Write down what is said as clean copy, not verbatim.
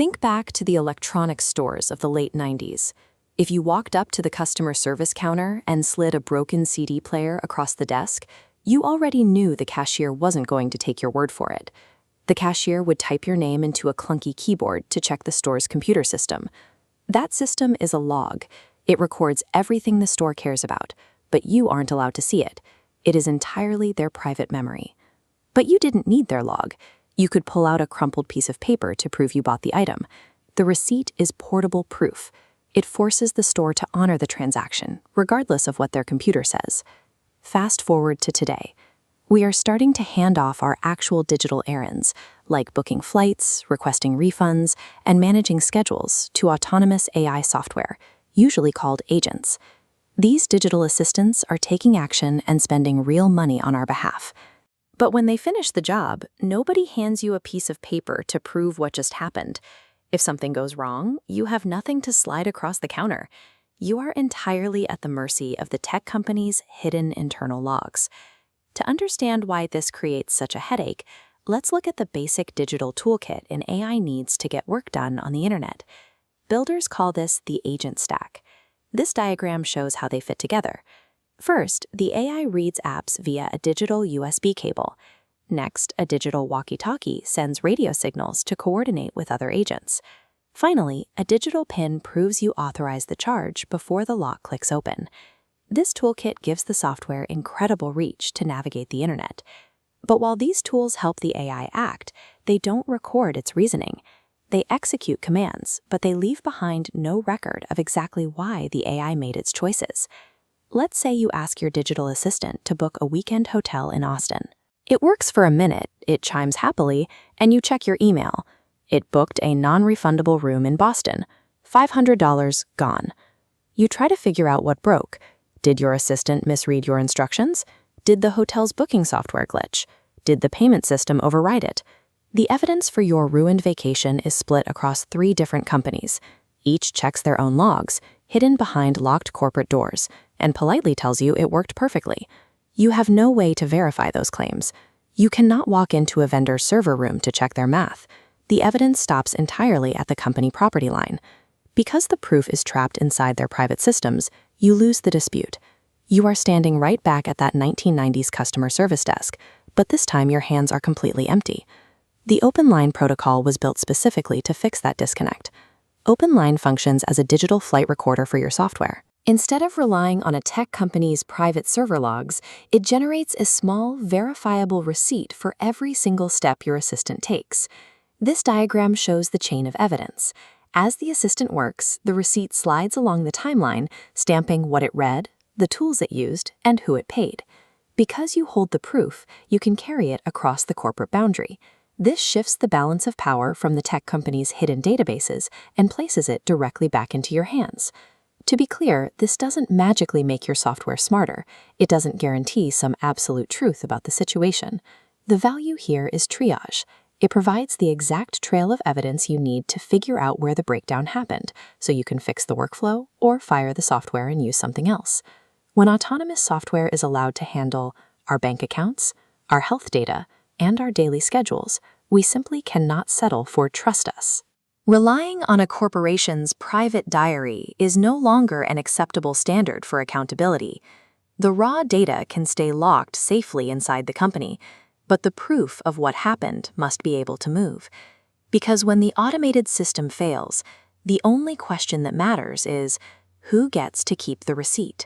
Think back to the electronics stores of the late 90s. If you walked up to the customer service counter and slid a broken CD player across the desk, you already knew the cashier wasn't going to take your word for it. The cashier would type your name into a clunky keyboard to check the store's computer system. That system is a log. It records everything the store cares about, but you aren't allowed to see it. It is entirely their private memory. But you didn't need their log. You could pull out a crumpled piece of paper to prove you bought the item. The receipt is portable proof. It forces the store to honor the transaction, regardless of what their computer says. Fast forward to today. We are starting to hand off our actual digital errands, like booking flights, requesting refunds, and managing schedules, to autonomous AI software, usually called agents. These digital assistants are taking action and spending real money on our behalf. But when they finish the job, nobody hands you a piece of paper to prove what just happened. If something goes wrong, you have nothing to slide across the counter. You are entirely at the mercy of the tech company's hidden internal logs. To understand why this creates such a headache, let's look at the basic digital toolkit an AI needs to get work done on the internet. Builders call this the agent stack. This diagram shows how they fit together. First, the AI reads apps via a digital USB cable. Next, a digital walkie-talkie sends radio signals to coordinate with other agents. Finally, a digital PIN proves you authorize the charge before the lock clicks open. This toolkit gives the software incredible reach to navigate the internet. But while these tools help the AI act, they don't record its reasoning. They execute commands, but they leave behind no record of exactly why the AI made its choices. Let's say you ask your digital assistant to book a weekend hotel in Austin. It works for a minute, it chimes happily, and you check your email. It booked a non-refundable room in Boston. $500 gone. You try to figure out what broke. Did your assistant misread your instructions? Did the hotel's booking software glitch? Did the payment system override it? The evidence for your ruined vacation is split across 3 different companies. Each checks their own logs, hidden behind locked corporate doors, and politely tells you it worked perfectly. You have no way to verify those claims. You cannot walk into a vendor's server room to check their math. The evidence stops entirely at the company property line. Because the proof is trapped inside their private systems, you lose the dispute. You are standing right back at that 1990s customer service desk, but this time your hands are completely empty. The Open Line protocol was built specifically to fix that disconnect. Open Line functions as a digital flight recorder for your software. Instead of relying on a tech company's private server logs, it generates a small, verifiable receipt for every single step your assistant takes. This diagram shows the chain of evidence. As the assistant works, the receipt slides along the timeline, stamping what it read, the tools it used, and who it paid. Because you hold the proof, you can carry it across the corporate boundary. This shifts the balance of power from the tech company's hidden databases and places it directly back into your hands. To be clear, this doesn't magically make your software smarter. It doesn't guarantee some absolute truth about the situation. The value here is triage. It provides the exact trail of evidence you need to figure out where the breakdown happened, so you can fix the workflow or fire the software and use something else. When autonomous software is allowed to handle our bank accounts, our health data, and our daily schedules, we simply cannot settle for trust us. Relying on a corporation's private diary is no longer an acceptable standard for accountability. The raw data can stay locked safely inside the company, but the proof of what happened must be able to move. Because when the automated system fails, the only question that matters is, who gets to keep the receipt?